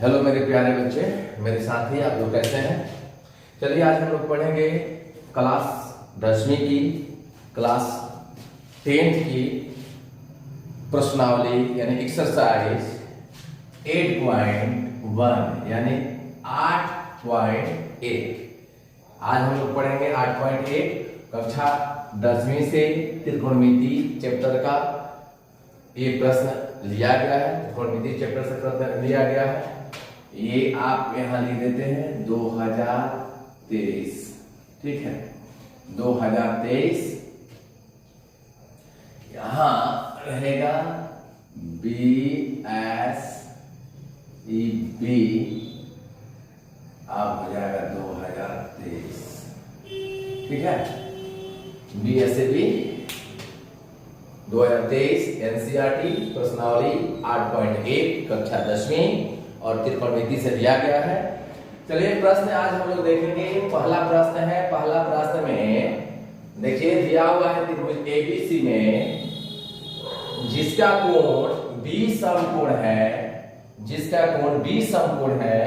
Hello मेरे प्यारे बच्चे, मेरे साथी, आप लोग कैसे हैं? चलिए आज हम लोग पढ़ेंगे क्लास 10वीं की, क्लास 10th की प्रश्नावली यानी एक्सरसाइज 8.1 यानी 8.1। आज हम लोग पढ़ेंगे 8.1 कक्षा 10वीं से त्रिकोणमिति चैप्टर का ये प्रश्न लिया गया है। त्रिकोणमिति चैप्टर से प्रश्न लिया गया है। ये आप यहां लिख देते हैं 2023, ठीक है, 2023। यहां रहेगा BSEB, आप हो जाएगा 2023, ठीक है। BSEB 2023 NCERT प्रश्नावली 8.1 कक्षा 10वीं और त्रिकोणमिति से दिया गया है। चलिए प्रश्न आज हम लोग देखेंगे। पहला प्रश्न है, पहला प्रश्न में देखिए दिया हुआ है त्रिभुज ABC में जिसका कोण B समकोण है, जिसका कोण B समकोण है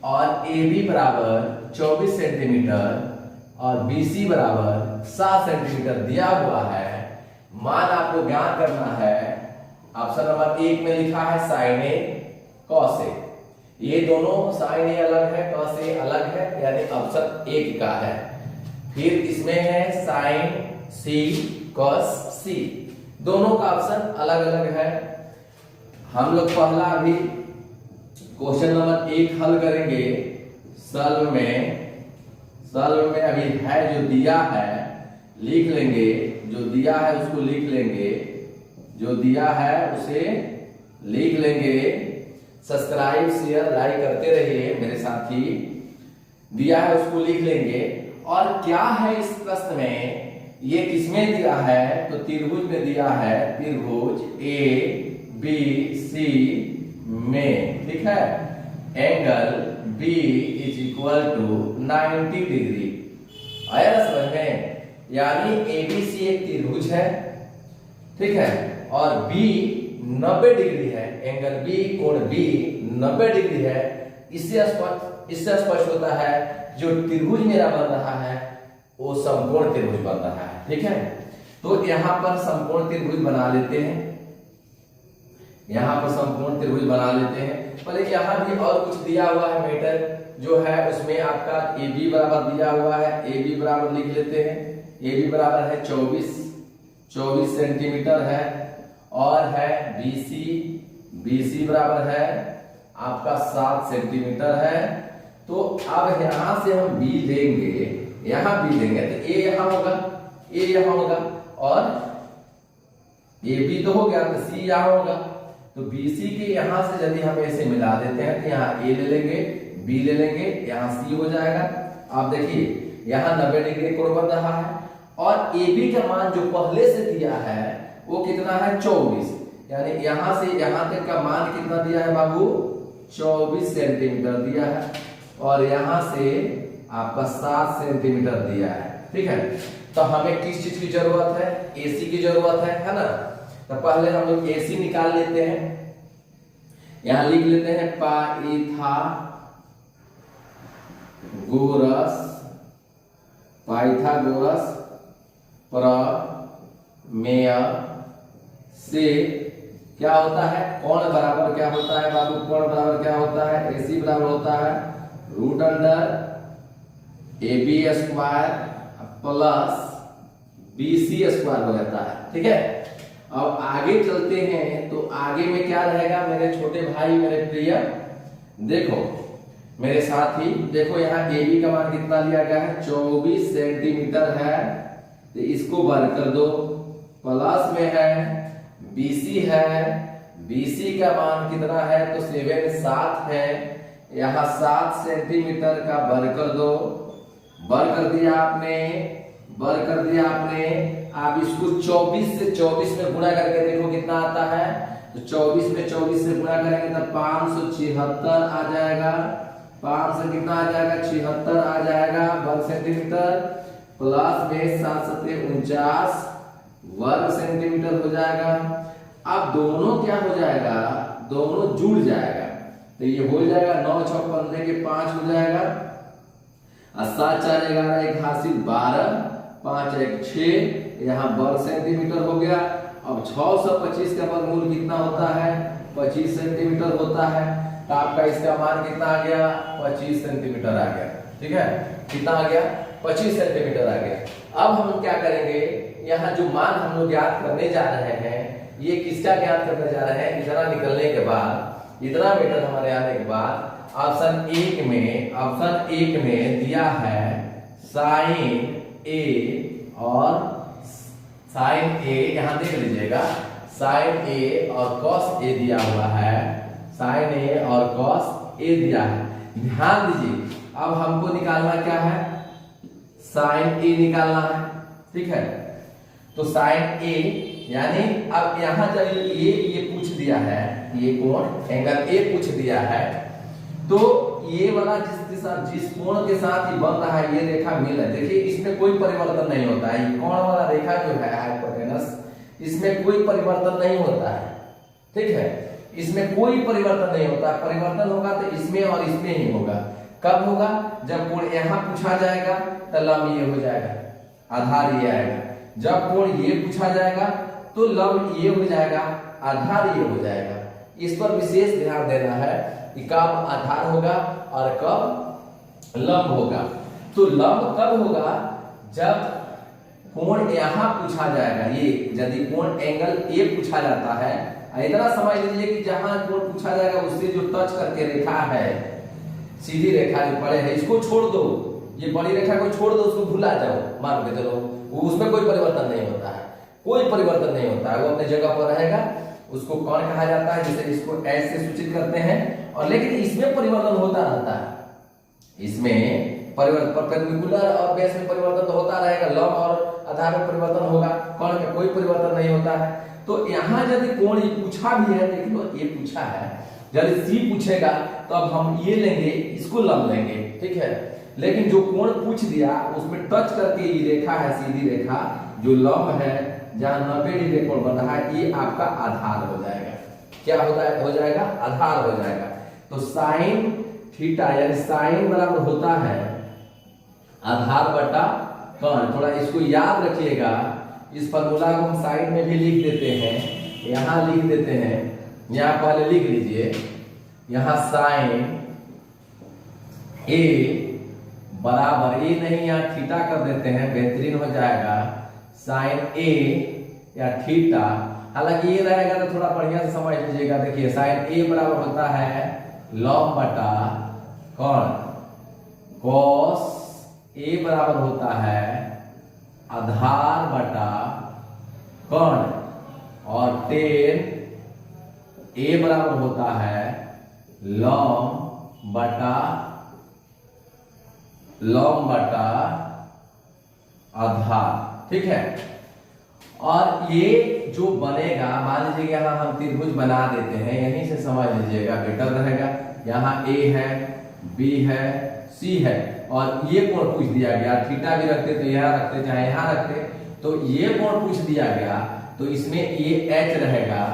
और AB बराबर 24 सेंटीमीटर और BC बराबर 7 सेंटीमीटर दिया हुआ है। मान आपको ज्ञात करना है। ऑप्शन नंबर 1 में लिखा है sin A cos A। ये दोनों sin A अलग है, cos A अलग है, यानी ऑप्शन 1 का है। फिर इसमें है sin C cos C, दोनों का ऑप्शन अलग अलग है। हम लोग पहला अभी क्वेश्चन नंबर 1 हल करेंगे। सॉल्व में अभी है जो दिया है लिख लेंगे, जो दिया है उसको लिख लेंगे, जो दिया है उसे लिख लेंगे। सब्सक्राइब शेयर लाइक करते रहिए मेरे साथी। दिया है उसको लिख लेंगे। और क्या है इस प्रश्न में, ये किसमें दिया है तो त्रिभुज में दिया है, त्रिभुज ABC में, ठीक है। एंगल B = 90 डिग्री आया ना समझ में। यानी ABC एक त्रिभुज है, ठीक है, और B 90 डिग्री है। एंगल B कोण B 90 डिग्री है। इससे स्पष्ट होता है जो त्रिभुज मेरा बन रहा है वो समकोण त्रिभुज बन रहा है, ठीक है। तो यहां पर समकोण त्रिभुज बना लेते हैं, यहां पर समकोण त्रिभुज बना लेते हैं। पहले यहां भी और कुछ दिया हुआ है मैटर जो है, उसमें आपका AB बराबर दिया हुआ है। AB बराबर लिख लेते हैं। AB बराबर है 24 सेंटीमीटर है और है BC बराबर है आपका 7 सेंटीमीटर है। तो अब यहां से हम B लेंगे, यहां B लेंगे तो A यहां होगा, A यहां होगा और AB तो हो गया तो C यहां होगा। तो BC के यहां से यदि हम ऐसे मिला देते हैं तो यहां A ले लेंगे, B ले लेंगे, यहां C हो जाएगा। आप देखिए यहां 90 डिग्री कोण बन रहा है और AB का मान जो पहले से दिया है वो कितना है 24, यानी यहां से यहां तक का मान कितना दिया है बाबू 24 सेंटीमीटर दिया है और यहां से आपका 7 सेंटीमीटर दिया है, ठीक है। तो हमें किस चीज की जरूरत है, AC की जरूरत है ना। तो पहले हम लोग AC निकाल लेते हैं। यहां लिख लेते हैं पाइथागोरस प्रमेय से क्या होता है, कोण बराबर क्या होता है बाबू, कोण बराबर क्या होता है, AC बराबर होता है √AB² प्लस BC² हो जाता है, ठीक है। अब आगे चलते हैं तो आगे में क्या रहेगा मेरे छोटे भाई, मेरे प्रिय, देखो मेरे साथी, देखो यहाँ AB का मान कितना लिया गया है 24 सेंटीमीटर है। तो इसको वर्ग कर दो, प्लस में है BC है, BC का मान कितना है तो 7 है। यहाँ 7 सेंटीमीटर का वर्ग कर दो, वर्ग कर दिया आपने, वर्ग कर दिया आपने। आप इसको 24 से 24 में गुणा करके देखो कितना आता है। तो 24 में 24 से गुणा करेंगे तो 576 आ जाएगा। 5 से कितना आ जाएगा 76 आ जाएगा वर्ग सेंटीमीटर, प्लस में 7 7 49 वर्ग सेंटीमीटर हो जाएगा। अब दोनों क्या हो जाएगा, दोनों जुड़ जाएगा। तो ये हो जाएगा 9 × 6 15 के 5 हो जाएगा, और 7 × 4 11 1 हासिल 12, 5 × 1 6, यहाँ 12 सेंटीमीटर हो गया। अब 625 का वर्गमूल कितना होता है? 25 सेंटीमीटर होता है। तो आपका इसका मान कितना आ गया? 25 सेंटीमीटर आ गया। ठीक है, कितना आ गया? 25 सेंटीमीटर आ गया। अब हम क्या करेंगे, यहाँ जो मान हम लोग ज्ञात करने जा रहे हैं, ये किसका ज्ञात करने जा रहे हैं? इतना निकलने के बाद, इतना मीटर हमारे आने के बाद ऑप्शन 1 में दिया है साइन ए और साइन ए, यहां देख लीजिएगा, साइन ए और कॉस ए दिया हुआ है, साइन ए और कॉस ए दिया है। ध्यान दीजिए, अब हमको निकालना क्या है? साइन ए निकालना है। ठीक है, तो साइन ए यानी अब यहां जब ये पूछ दिया है, ये कोण एंगल ए पूछ दिया है, तो ये वाला जिस कोण के साथ ये बन रहा है, ये रेखा मिल है। देखिए इसमें कोई परिवर्तन नहीं होता है, ये कोण वाला रेखा जो है हाइपोटेनस, इसमें कोई परिवर्तन नहीं होता है। ठीक है, इसमें कोई परिवर्तन नहीं होता। परिवर्तन होगा तो इसमें और इसमें ही होगा। कब होगा? जब कोण यहाँ पूछा जाएगा तो लंब ये हो जाएगा, आधार ये आएगा। जब कोण ये पूछा जाएगा तो लंब ये हो जाएगा, आधार ये हो जाएगा। इस पर विशेष ध्यान देना है कि कब आधार होगा और कब लंब होगा। तो लंब कब होगा? जब कोण यहाँ पूछा जाएगा, ये यदि कोण एंगल ए पूछा जाता है, इतना समझ लीजिए कि जहां कोण पूछा जाएगा उससे जो टच करके रेखा है, सीधी रेखा जो पड़े है, इसको छोड़ दो, ये बड़ी रेखा को छोड़ दो, उसको भुला जाओ, मान के चलो, उसमें कोई परिवर्तन नहीं होता है, कोई परिवर्तन नहीं होता है, वो अपने जगह पर रहेगा। उसको कौन कहा जाता है? जैसे इसको एस से सूचित करते हैं। और लेकिन इसमें परिवर्तन होता रहता है, इसमें परिवर्तन परपेंडिकुलर और बेस में परिवर्तन तो होता रहेगा, लंब और आधार में परिवर्तन होगा, कोण में कोई परिवर्तन नहीं होता है। तो यहाँ यदि कोण ये पूछा भी है, देख लो ये पूछा है, यदि सी पूछेगा तो अब हम ये लेंगे, इसको लंब लेंगे। ठीक है, लेकिन जो कोण पूछ दिया उसमें टच करके ये रेखा है, सीधी रेखा जो लंब है, जहां 90 डिग्री कोण बन रहा है, ये आपका आधार हो जाएगा। क्या हो जाएगा? आधार हो जाएगा। तो साइन थीटा यानी साइन बराबर होता है आधार बटा कोण। थोड़ा इसको याद रखिएगा, इस फॉर्मूला को हम साइड में भी लिख देते हैं, यहां लिख देते हैं, यहां पहले लिख लीजिए, यहां साइन ए बराबर, ए नहीं यहाँ थीटा कर देते हैं, बेहतरीन हो जाएगा, साइन ए या थीटा। हालांकि ये रहेगा तो थोड़ा बढ़िया से समझ लीजिएगा। देखिए साइन ए बराबर होता है लंब बटा कोण, कॉस ए बराबर होता है आधार बटा कोण, और टेन ए बराबर होता है लंब बटा आधार। ठीक है, और ये जो बनेगा, मान लीजिए यहाँ हम त्रिभुज बना देते हैं, यहीं से समझ लीजिएगा बेटर रहेगा। यहाँ ए है, बी है, सी है, और ये कोण पूछ दिया गया, थीटा भी रखते तो यहाँ रखते, चाहे यहाँ रखते, तो ये कोण पूछ दिया गया, तो इसमें ये एच रहेगा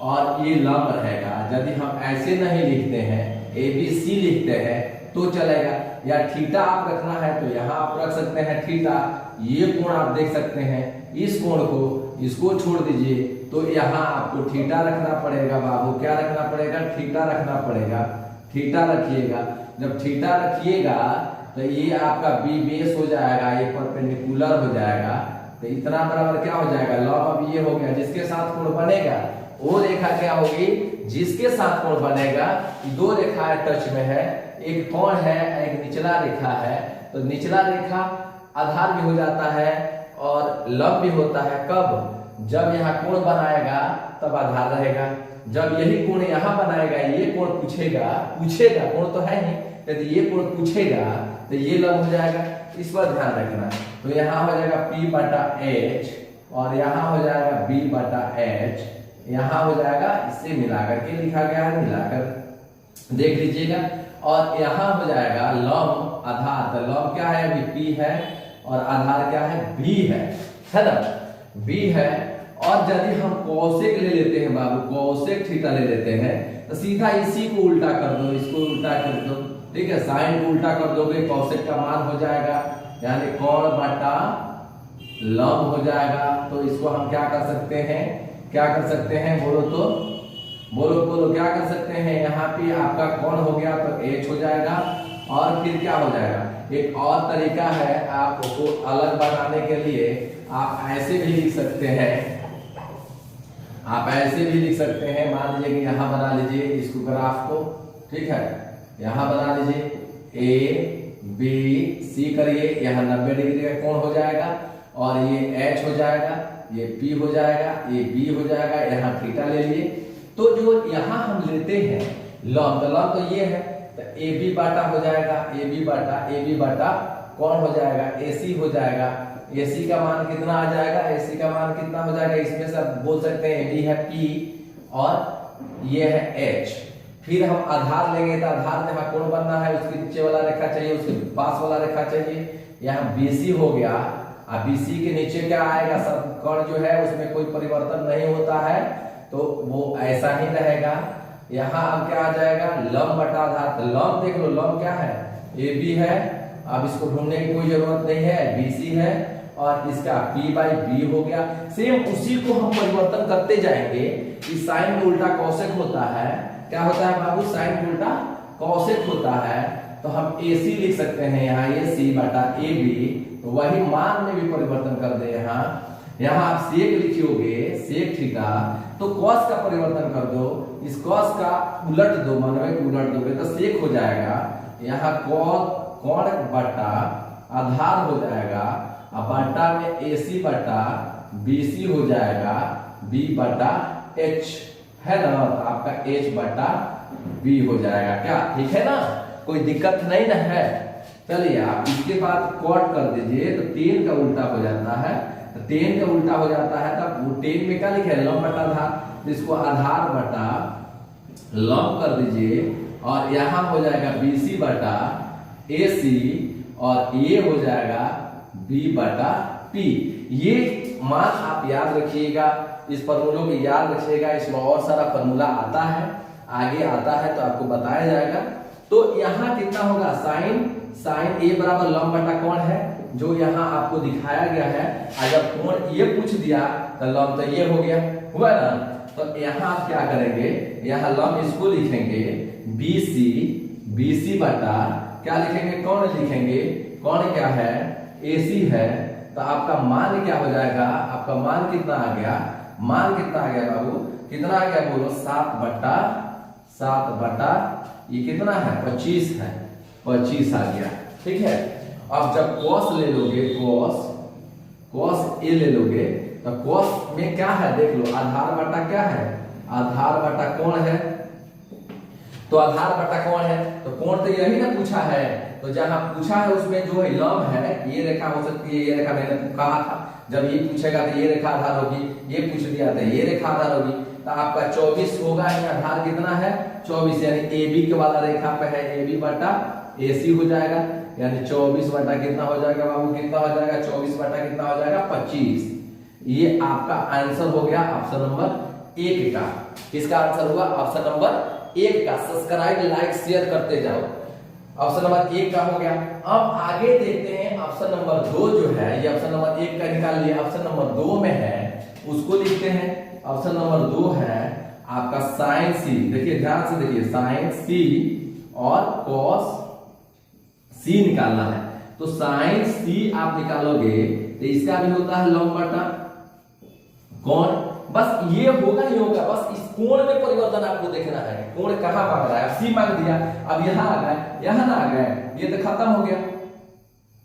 और ये लंब रहेगा। यदि हम ऐसे नहीं लिखते हैं, ए बी सी लिखते हैं तो चलेगा, या थीटा आप रखना है तो यहाँ आप रख सकते हैं थीटा। ये कोण आप देख सकते हैं, इस कोण को, इसको छोड़ दीजिए, तो यहाँ आपको थीटा रखना पड़ेगा बाबू। क्या रखना पड़ेगा? थीटा रखना पड़ेगा। थीटा रखिएगा, जब थीटा रखिएगा तो ये आपका बी बेस हो जाएगा, ये परपेंडिकुलर हो जाएगा, तो इतना बराबर क्या हो जाएगा? लंब। अब ये हो गया, जिसके साथ कोण बनेगा वो रेखा क्या होगी? जिसके साथ कोण बनेगा, दो रेखाएं टच में है, एक कोण है, एक निचला रेखा है, तो निचला रेखा आधार भी हो जाता है और लंब भी होता है। कब? जब यहाँ कोण बनाएगा तब आधार रहेगा, जब यही कोण यहाँ बनाएगा, ये कोण पूछेगा, कोण तो है नहीं, यदि ये कोण पूछेगा तो ये लंब हो जाएगा। इस पर ध्यान रखना। तो यहाँ हो जाएगा P बटा H, और यहाँ हो जाएगा B बटा H, यहाँ हो जाएगा, इससे मिलाकर के लिखा गया है, मिलाकर देख लीजिएगा। और यहाँ हो जाएगा लंब आधार, तो लंब क्या है? अभी P है और आधार क्या है? B है ना, B है। और यदि हम कोसेक ले लेते हैं बाबू, कोसेक थीटा ले लेते हैं, तो सीधा इसी को उल्टा कर दो, इसको उल्टा कर दो, ठीक है। साइन को उल्टा कर दोगे, कोसेक का मान हो जाएगा यानी कोण बटा लंब हो जाएगा। तो इसको हम क्या कर सकते हैं, क्या कर सकते हैं, बोलो तो, बोलो क्या कर सकते हैं। यहाँ पे आपका कोण हो गया तो h हो जाएगा, और फिर क्या हो जाएगा, एक और तरीका है आपको अलग बनाने के लिए, आप ऐसे भी लिख सकते हैं, आप ऐसे भी लिख सकते हैं। मान लीजिए कि यहाँ बना लीजिए इसको ग्राफ को, ठीक है, यहाँ बना लीजिए ए बी सी करिए, यहाँ 90 डिग्री का कोण हो जाएगा, और ये h हो जाएगा, ये p हो जाएगा, ये b हो जाएगा, यहाँ थीटा ले लिए। तो जो यहाँ हम लेते हैं लंब, तो लंब तो ये है, तो ए बी बाटा हो जाएगा, ए बी बाटा कौन हो जाएगा, AC हो जाएगा। AC का मान कितना आ जाएगा, AC का मान कितना हो जाएगा, इसमें से आप बोल सकते हैं AB है P और ये है H। फिर हम आधार लेंगे, तो आधार जहाँ कोण बनना है उसके नीचे वाला रेखा चाहिए, उसके पास वाला रेखा चाहिए। यहाँ BC हो गया, अब BC के नीचे क्या आएगा, सब कोण जो है उसमें कोई परिवर्तन नहीं होता है, तो वो ऐसा ही रहेगा। यहाँ अब क्या आ जाएगा, लंब बटा आधार, तो लंब देख लो, लंब क्या है, AB है, अब इसको ढूंढने की कोई जरूरत नहीं है, BC है, और इसका P/B हो गया। सेम उसी को हम परिवर्तन करते जाएंगे कि साइन में उल्टा कौशिक होता है, क्या होता है बाबू, साइन में उल्टा कौशिक होता है, तो हम AC लिख सकते हैं यहाँ AC बटा AB, तो वही मान में भी परिवर्तन कर दे। यहाँ आप सेक लिखोगे, सेक थीटा, तो कॉस का परिवर्तन कर दो, इस कॉस का उलट दो, मानवे को उलट दोगे तो सेक हो जाएगा। यहाँ कोण बटा आधार हो जाएगा, अब बटा में AC बटा BC हो जाएगा, B बटा H है ना, तो आपका H बटा B हो जाएगा। क्या ठीक है ना, कोई दिक्कत नहीं ना है। चलिए आप इसके बाद कॉट कर दीजिए, तो 10 का उल्टा हो जाता है, तो 10 का उल्टा हो जाता है, तब वो 10 में क्या लिखे, लंब बटा आधार, तो इसको आधार बटा लंब कर दीजिए, और यहाँ हो जाएगा BC बटा AC, और ये हो जाएगा B बटा P। ये मान आप याद रखिएगा, इस फॉर्मूलों को याद रखिएगा, इसमें और सारा फॉर्मूला आता है, आगे आता है तो आपको बताया जाएगा। तो यहाँ कितना होगा, साइन A बराबर लंब बटा कोण है, जो यहाँ आपको दिखाया गया है। अगर कोण ये पूछ दिया तो लंब तो ये हो गया, हुआ ना। तो यहाँ आप क्या करेंगे, यहाँ लंब इसको लिखेंगे BC बटा क्या लिखेंगे, कोण लिखेंगे, कोण क्या है, AC है, तो आपका मान क्या हो जाएगा, आपका मान कितना आ गया, मान कितना आ गया बाबू, कितना आ गया बोलो, 7 बटा ये कितना है, 25 है, 25 आ गया, ठीक है। अब जब cos ले लोगे, cos A ले लोगे, तो cos में क्या है देख लो, आधार बटा क्या है, आधार बटा कोण है, तो आधार बटा कोण है, तो कोण तो यही ना पूछा है, तो जहां पूछा है उसमें जो है लंब है, ये रेखा हो सकती है, ये रेखा मैंने कहा था, जब ये पूछेगा तो ये रेखा आधार होगी, ये पूछ दिया था ये रेखा आधार होगी, तो आपका 24 होगा, ये आधार कितना है 24, यानी AB के वाला रेखा पे है, AB बटा AC हो जाएगा, यानी 24 बटा कितना हो जाएगा बाबू, कितना हो जाएगा, 24 बटा कितना हो जाएगा, 25। ये आपका आंसर हो गया ऑप्शन नंबर 1 का। किसका आंसर हुआ, ऑप्शन नंबर 1 का। सब्सक्राइब लाइक शेयर करते जाओ, ऑप्शन नंबर 1 का हो गया। अब आगे देखते हैं ऑप्शन नंबर 2 जो है, ये ऑप्शन नंबर 1 का निकाल लिया, ऑप्शन नंबर 2 में है उसको लिखते हैं। ऑप्शन नंबर 2 है आपका साइन C, देखिए ध्यान से देखिए, साइन C और कॉस C निकालना है, तो साइन C आप निकालोगे तो इसका भी होता है लंब बटा कोण, बस ये होगा ही होगा, बस इस कोण में परिवर्तन आपको देखना है, कोण कहां भाग रहा है, C मांग दिया, अब यहां आ गए, यहां ना आ गए, ये तो खत्म हो गया,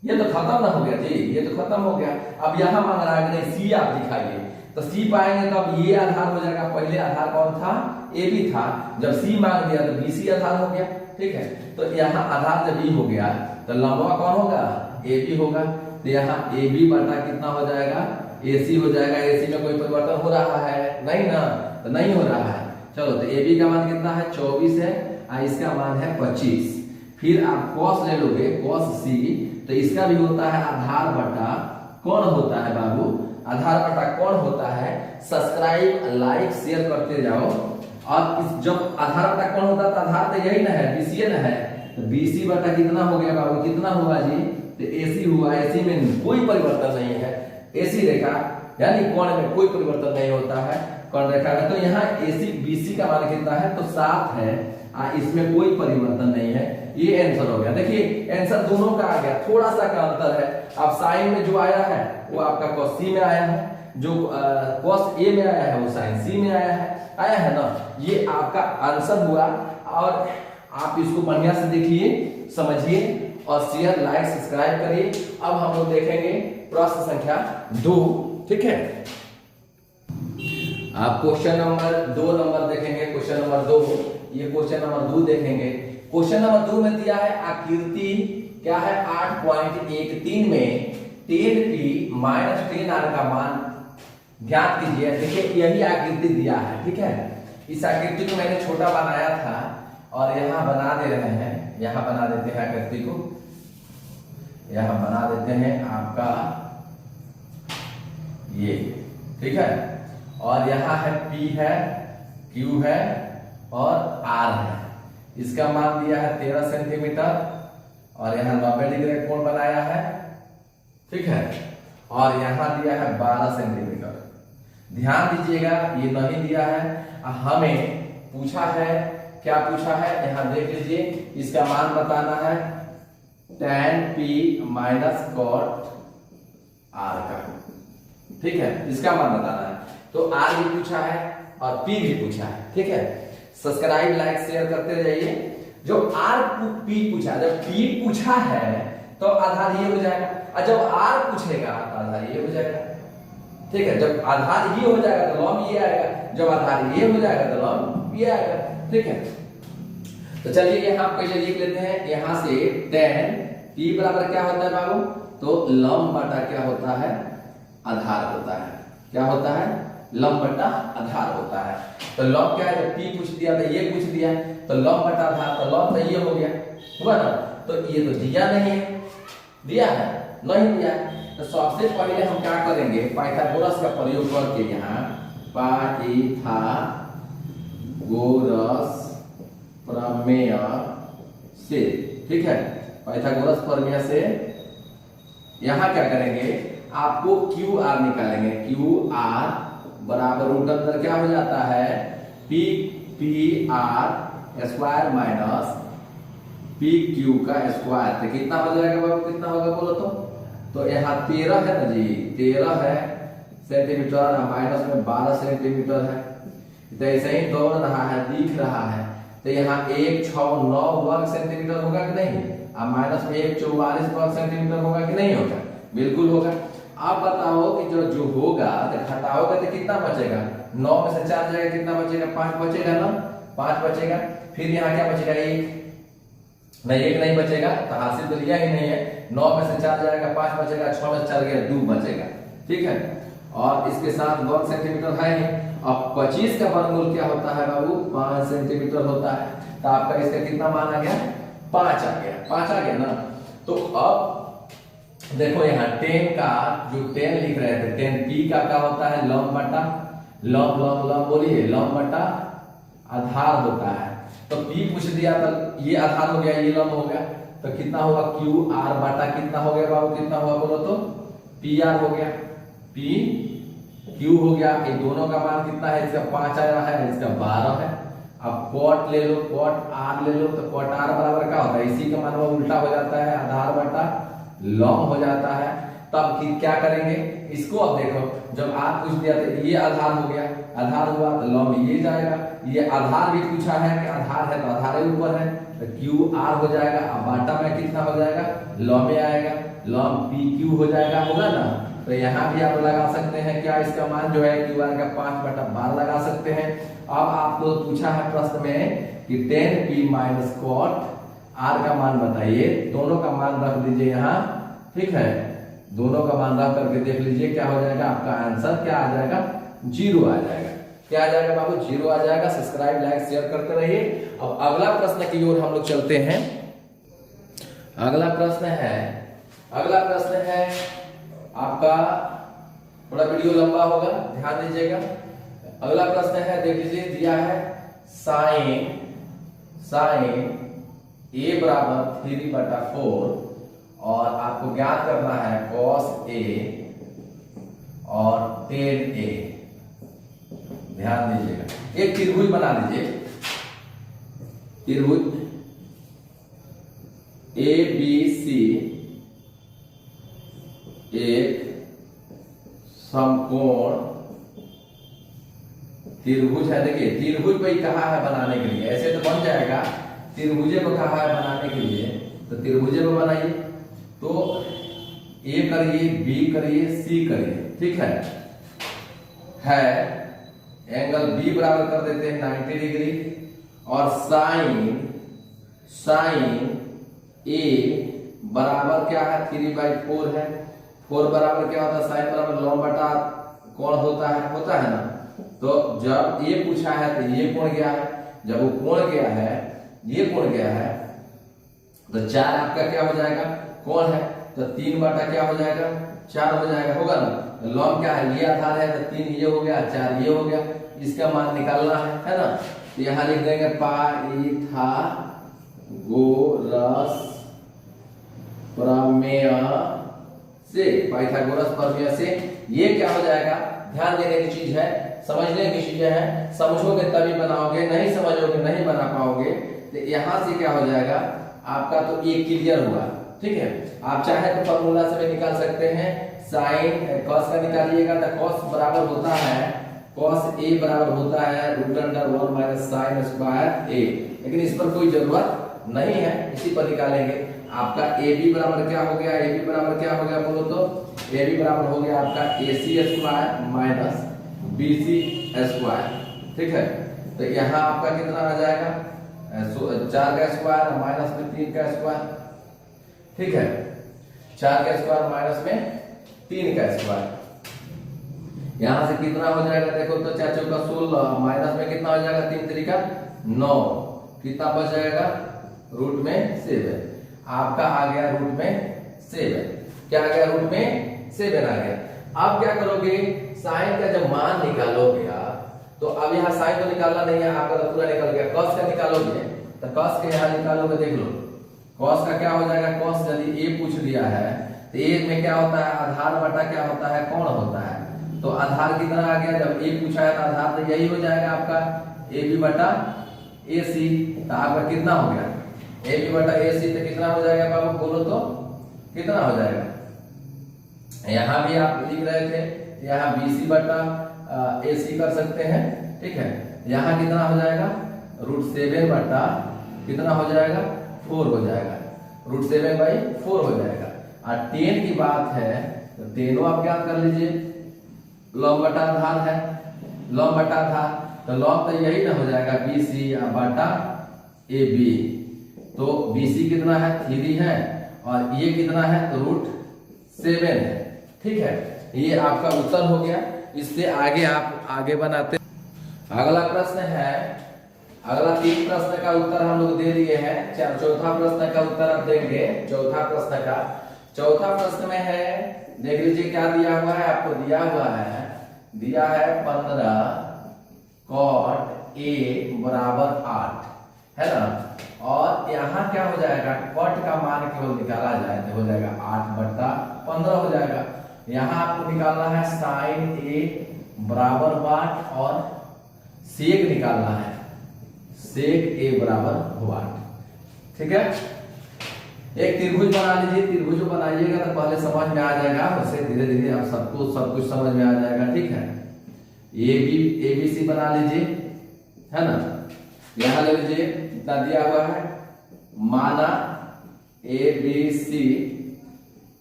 ये तो खत्म ना हो गया जी, ये तो खत्म हो गया। अब यहां मांग रहा है नहीं, C आप दिखाइए, तो C पाएंगे तो अब ये आधार हो जाएगा, पहले आधार कौन था, AB था, जब C मांग दिया तो BC आधार हो गया, ठीक है। तो यहाँ आधार जब E हो गया तो लंबा कौन होगा, AB होगा, तो यहाँ AB बटा कितना हो जाएगा, AC हो जाएगा। AC में कोई परिवर्तन हो रहा है नहीं ना, तो नहीं हो रहा है। चलो, तो AB का मान कितना है, 24 है, इसका मान है 25। फिर आप cos ले लोगे, cos C, तो इसका भी होता है आधार बटा कौन होता है बाबू, आधार बटा कौन होता है, सब्सक्राइब लाइक शेयर करते जाओ। और इस जब आधार बटा कौन होता है तो आधार तो यही ना है, बीसी ना है, तो बीसी बटा कितना हो गया बाबू, कितना हुआ जी, तो एसी हुआ। एसी में कोई परिवर्तन नहीं है, एसी रेखा यानी कोण में कोई परिवर्तन नहीं होता है कोण रेखा में। तो यहाँ एसी बीसी का मान कितना है, तो 7 है, इसमें कोई परिवर्तन नहीं है। ये आंसर हो गया। देखिए आंसर दोनों का आ गया, थोड़ा सा का अंतर है। अब साइन में जो आया है वो आपका cos सी में आया है, जो cos ए में आया है वो sin सी में आया है ना। ये आपका आंसर हुआ। और आप इसको बढ़िया से देखिए, समझिए और शेयर लाइक सब्सक्राइब करिए। अब हम लोग देखेंगे प्रश्न संख्या 2, ठीक है। आप क्वेश्चन नंबर 2 देखेंगे, क्वेश्चन नंबर 2, ये क्वेश्चन नंबर 2 देखेंगे। क्वेश्चन नंबर 2 में दिया है आकृति क्या है 8.13 में 10p माइनस 10r का मान ज्ञात कीजिए। देखिए यही आकृति दिया है, ठीक है। इस आकृति को मैंने छोटा बनाया था और यहाँ बना दे रहे हैं, यहाँ बना देते हैं आकृति को, यहाँ बना देते हैं आपका ये, ठीक है। और यहाँ है P है, Q है और R है। इसका मान दिया है 13 सेंटीमीटर और यहाँ 90 डिग्री कोण बनाया है, ठीक है। और यहाँ दिया है 12 सेंटीमीटर। ध्यान दीजिएगा ये नहीं दिया है, हमें पूछा है, क्या पूछा है यहाँ देख लीजिए। इसका मान बताना है tan p minus cot r का, ठीक है। इसका मान बताना है, तो r भी पूछा है और p भी पूछा है, ठीक है। सब्सक्राइब लाइक शेयर करते जाइए। जो r p पूछा, जब p पूछा है तो आधार ये हो जाएगा, और जब r पूछेगा तो आधार ये हो जाएगा, ठीक है। जब आधार ये हो जाएगा तो लंब ये आएगा, जब आधार ये हो जाएगा तो लंब ये आएगा, ठीक है। तो चलिए यहाँ पहले लिख लेते हैं, यहाँ से tan p बराबर क्या होता है बाबू, तो लंब बटा क्या होता है, आधार होता है। क्या होता है, लंब बटा आधार होता है। तो लंब क्या है, जब p पूछ दिया तो ये पूछ दिया, तो लंब बटा आधार, तो लंब तो ये हो गया, हुआ ना। तो ये तो दिया नहीं है, दिया है नहीं दिया। तो सबसे पहले हम क्या करेंगे, पाइथागोरस का प्रयोग करके यहाँ पाइथागोरस प्रमेय से, ठीक है, पाइथागोरस प्रमेय से यहाँ क्या करेंगे, आपको क्यू आर निकालेंगे। क्यू आर बराबर रूट अंदर क्या हो जाता है, P P R square minus P Q का स्क्वायर। तो कितना हो जाएगा बाबू, कितना होगा बोलो तो यहाँ 13 है ना जी, 13 है सेंटीमीटर, माइनस में 12 सेंटीमीटर है। तो ऐसे ही दौड़ रहा है, दिख रहा है। तो यहाँ 169 वर्ग सेंटीमीटर होगा कि नहीं, और माइनस में 144 वर्ग सेंटीमीटर होगा कि नहीं होगा, बिल्कुल होगा। आप बताओ कि जो होगा तो घटाओगे तो कितना बचेगा, 9 में से 4 जाएगा, कितना बचेगा, 5 बचेगा ना, 5 बचेगा। फिर यहाँ क्या बचेगा, 1 नहीं, 1 नहीं बचेगा, तो हासिल तो लिया ही नहीं है। 9 में से 4 जाएगा, 5 बचेगा, 6 में से 4 गया, 2 बचेगा, ठीक है। और इसके साथ वर्ग सेंटीमीटर है ही। अब 25 का वर्गमूल क्या होता है बाबू, 5 सेंटीमीटर होता है। तो आपका इसका कितना मान आ गया, 5 आ गया, 5 आ गया ना। तो अब देखो यहाँ 10 का जो 10 लिख रहे थे, 10p का क्या होता है, लंब बटा लंब, लंब लंब बोलिए, लंब बटा आधार होता है। तो p पूछ दिया तो ये आधार हो गया, ये लंब हो गया। तो कितना होगा, क्यू आर बटा कितना हो गया बाबू, कितना हुआ बोलो तो, पी आर हो गया, पी क्यू हो गया। ये दोनों का मान कितना है, इसका 5 आया है, इसका 12 है। अब कॉट ले लो, कॉट आर ले लो, तो कॉट आर बराबर क्या होता है, इसी का मान उल्टा हो जाता है, आधार बटा लंब हो जाता है। तब क्या करेंगे इसको, अब देखो जब आप पूछ दिया तो ये आधार हो गया, आधार हुआ तो लंब ये जाएगा। ये आधार भी पूछा है कि आधार है तो आधार ही ऊपर है, तो क्यू आर हो जाएगा। अब बाटा में कितना हो जाएगा, लंब आएगा, लंब पी क्यू हो जाएगा, होगा ना। तो यहाँ भी आप लगा सकते हैं क्या, इसका मान जो है क्यू आर का 5/12 लगा सकते हैं। अब आपको पूछा है प्रश्न में कि 10p माइनस कॉट आर का मान बताइए। दोनों का मान रख दीजिए यहाँ, ठीक है, दोनों का मान रख करके देख लीजिए क्या हो जाएगा, आपका आंसर क्या आ जाएगा, 0 आ जाएगा। क्या आ जाएगा बाबू, 0 आ जाएगा। सब्सक्राइब लाइक शेयर करते रहिए। अब अगला प्रश्न की ओर हम लोग चलते हैं। अगला प्रश्न है आपका थोड़ा वीडियो लंबा होगा, ध्यान दीजिएगा। अगला प्रश्न है, देख लीजिए, दिया है साइन ए बराबर 3/4 और आपको ज्ञात करना है cos ए और tan ए। ध्यान दीजिएगा, एक त्रिभुज बना लीजिए, त्रिभुज ABC एक समकोण त्रिभुज है। देखिए त्रिभुज पे कहा है बनाने के लिए, ऐसे तो बन जाएगा, त्रिभुजे पे कहा है बनाने के लिए, तो त्रिभुजे पे बनाइए। तो ए करिए, बी करिए, सी करिए, ठीक है एंगल बी बराबर कर देते हैं 90 डिग्री और साइन ए बराबर क्या है 3/4 है। 4 बराबर क्या होता है, साइन बराबर लॉग बटा कोण होता है ना। तो जब ये पूछा है तो ये कोण गया है, जब वो कोण गया है, ये कोण गया है, तो 4 आपका क्या हो जाएगा, कोण है, तो 3 क्या हो जाएगा, 4 हो जाएगा, होगा ना। लॉग क्या है, ये आधार है, तो 3 ये हो गया, 4 ये हो गया, इसका मान निकालना है ना। तो यहां लिख देंगे पाइथागोरस प्रमेय से ये क्या हो जाएगा। ध्यान देने की चीज है, समझने की चीजें हैं, समझोगे तभी बनाओगे, नहीं समझोगे नहीं बना पाओगे। तो यहां से क्या हो जाएगा आपका, तो ये क्लियर हुआ, ठीक है। आप चाहे तो फॉर्मूला से भी निकाल सकते हैं, साइन cos का निकालिएगा तो cos बराबर होता है, cos a बराबर होता है √1 - sin स्क्वायर a। लेकिन इस पर कोई जरूरत नहीं है, इसी पर निकालेंगे। आपका AB बराबर क्या हो गया, AB बराबर क्या हो गया बोलो तो, AB बराबर हो गया आपका AC स्क्वायर - BC स्क्वायर, ठीक है। तो यहाँ आपका कितना आ जाएगा, 4 का स्क्वायर माइनस में 3 का स्क्वायर, ठीक है, 4 का स्क्वायर माइनस में 3 का स्क्वायर। यहां से कितना हो जाएगा, देखो तो 4 चौका 16 माइनस में कितना हो जाएगा, 3 3 का 9, कितना बच जाएगा, √7। आपका आ गया √7, क्या आ गया, √7 आ गया। अब क्या करोगे, साइन का जब मान निकालोगे आप, तो अब यहाँ साइन को निकालना नहीं है, आपका तो पूरा निकल गया। cos का निकालोगे तो cos के यहाँ निकालोगे, देख लो cos का क्या हो जाएगा, cos यदि a पूछ लिया है तो a में क्या होता है, आधार बटा क्या होता है, कोण होता है। तो आधार कितना आ गया, जब a पूछा है तो आधार तो यही हो जाएगा आपका AB बटा AC। तो आपका कितना हो गया, AB बटा AC, तो कितना हो जाएगा बाबू बोलो तो, कितना हो जाएगा। यहाँ भी आप लिख रहे थे, यहाँ BC बटा AC कर सकते हैं, ठीक है। यहाँ कितना हो जाएगा, √7 बटा कितना हो जाएगा, 4 हो जाएगा, √7/4 हो जाएगा। और 10 की बात है तो 10 आप ज्ञात कर लीजिए, लॉग बटा आधार है, लॉग बटा आधार, तो लॉग तो यही ना हो जाएगा BC बटा AB। तो BC कितना है, 3 है, और ये कितना है, √7 है, ठीक है। ये आपका उत्तर हो गया। इससे आगे आप आगे बनाते। अगला प्रश्न है, अगला 3 प्रश्न का उत्तर हम लोग दे दिए हैं, चौथा प्रश्न का उत्तर आप देंगे। चौथा प्रश्न में है, देख लीजिए क्या दिया हुआ है, आपको दिया है 15 cot A बराबर 8, है ना। और यहाँ क्या हो जाएगा, cot का मान केवल निकाला जाए तो हो जाएगा 8/15 हो जाएगा। यहाँ आपको निकालना है sin A बराबर 8 और sec निकालना है, sec A बराबर 8, ठीक है। एक त्रिभुज बना लीजिए, त्रिभुज बनाइएगा तो पहले समझ में आ जाएगा, उससे धीरे धीरे आप सब कुछ समझ में आ जाएगा, ठीक है। ABC बना लीजिए, है ना। यहाँ ले लीजिए कितना दिया हुआ है, माना ABC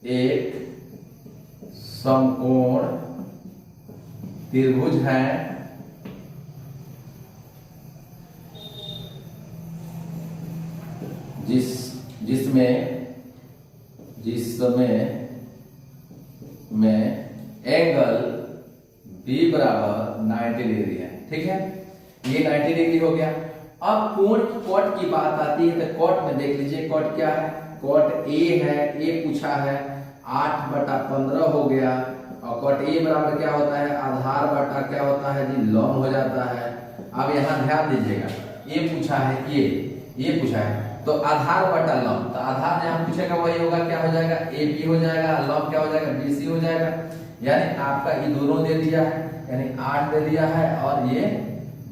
एक समकोण त्रिभुज है, जिसमें एंगल B बराबर 90 डिग्री है, ठीक है। ये 90 डिग्री हो गया। अब कोण कॉट की बात आती है, तो कॉट में देख लीजिए, कॉट क्या है, कॉट A है, A पूछा है 8/15 हो गया, और कॉट ए बराबर क्या होता है, आधार बटा क्या होता है जी, लॉग हो जाता है। अब यहाँ ध्यान दीजिएगा, ये पूछा है, ये पूछा है, तो आधार बटा लॉग, तो आधार जहाँ पूछेगा वही होगा, क्या हो जाएगा, ए बी हो जाएगा, लॉग क्या हो जाएगा, बी सी हो जाएगा। यानी आपका ये दोनों दे दिया है, यानी 8 दे दिया है और ये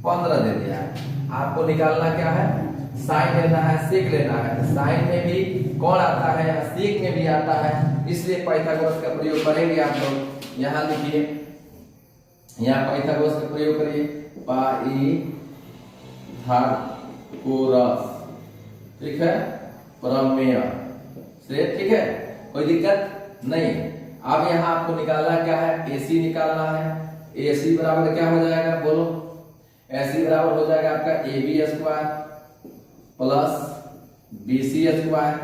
15 दे दिया है। आपको निकालना क्या है, साइन लेना है, सेक लेना है। साइन में भी कौन आता है, सेक में भी आता है, इसलिए पाइथागोरस का प्रयोग करेंगे आप लोग। यहाँ लिखिए, यहाँ पाइथागोरस का प्रयोग करिए, पाइथागोरस, ठीक है, प्रमेय से, ठीक है, कोई दिक्कत नहीं। अब यहाँ आपको निकालना क्या है, एसी निकालना है। एसी बराबर क्या हो जाएगा, बोलो, एसी बराबर हो जाएगा आपका A B square plus B C square.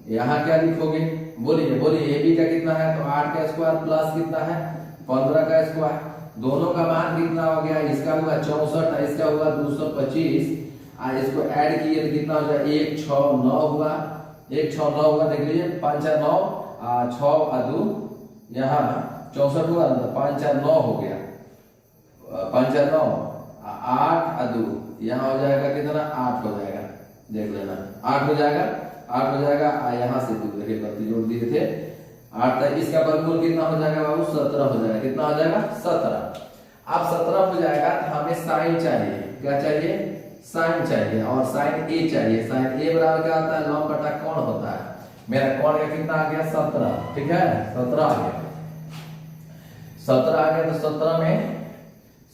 यहाँ क्या लिखोगे, बोलिए बोलिए, ए बी का कितना है, तो 8 का स्क्वायर प्लस कितना है, 15 का स्क्वायर। दोनों का मान कितना हो गया, इसका हुआ 64, इसका हुआ 225। इसको ऐड किए तो कितना हो जाए, 169 हुआ, 169 हुआ, देख लीजिए, 5 4 9, 6 2, यहाँ 64 हुआ, 5 4 9 हो गया, 5 4 9, 8 2, यहाँ हो जाएगा कितना, 8 हो जाएगा, देख लेना, 8 हो जाएगा, 8 हो जाएगा। यहाँ से देखिए गलती जोड़ दिए थे, 8 तक, इसका वर्गमूल कितना हो जाएगा बाबू, 17 हो जाएगा। कितना हो जाएगा, 17। अब 17 हो जाएगा तो हमें साइन चाहिए, क्या चाहिए, साइन चाहिए, और साइन ए चाहिए। साइन ए बराबर क्या होता है, लॉग बटा कौन होता है। मेरा कौन का कितना आ गया, 17, ठीक है, 17 आ गया, 17 आ गया। तो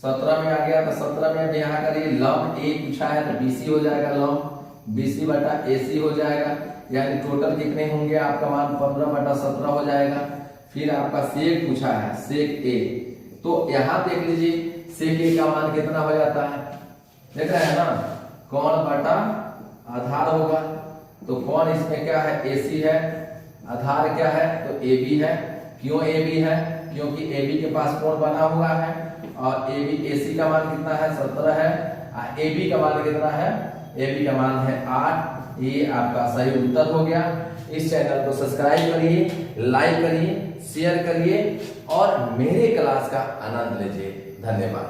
17 में आ गया, तो 17 में अब यहाँ करिए, लॉग ए पूछा है तो बीसी हो जाएगा, लॉग बीसी बटा एसी हो जाएगा। यानी टोटल कितने होंगे, आपका मान 15 बटा 17 हो जाएगा। फिर आपका सेक पूछा है, सेक ए, तो यहाँ देख लीजिए, सेक ए का मान कितना हो जाता है, देख रहे हैं ना, कौन बटा आधार होगा। तो कौन इसमें क्या है, एसी है, आधार क्या है, तो ए बी है। क्यों ए बी है, क्योंकि ए बी के पास कौन बना हुआ है, और ए बी, एसी का मान कितना है, 17 है, ए बी का मान कितना है, ए बी का मान है 8। ये आपका सही उत्तर हो गया। इस चैनल को सब्सक्राइब करिए, लाइक करिए, शेयर करिए और मेरे क्लास का आनंद लीजिए। धन्यवाद।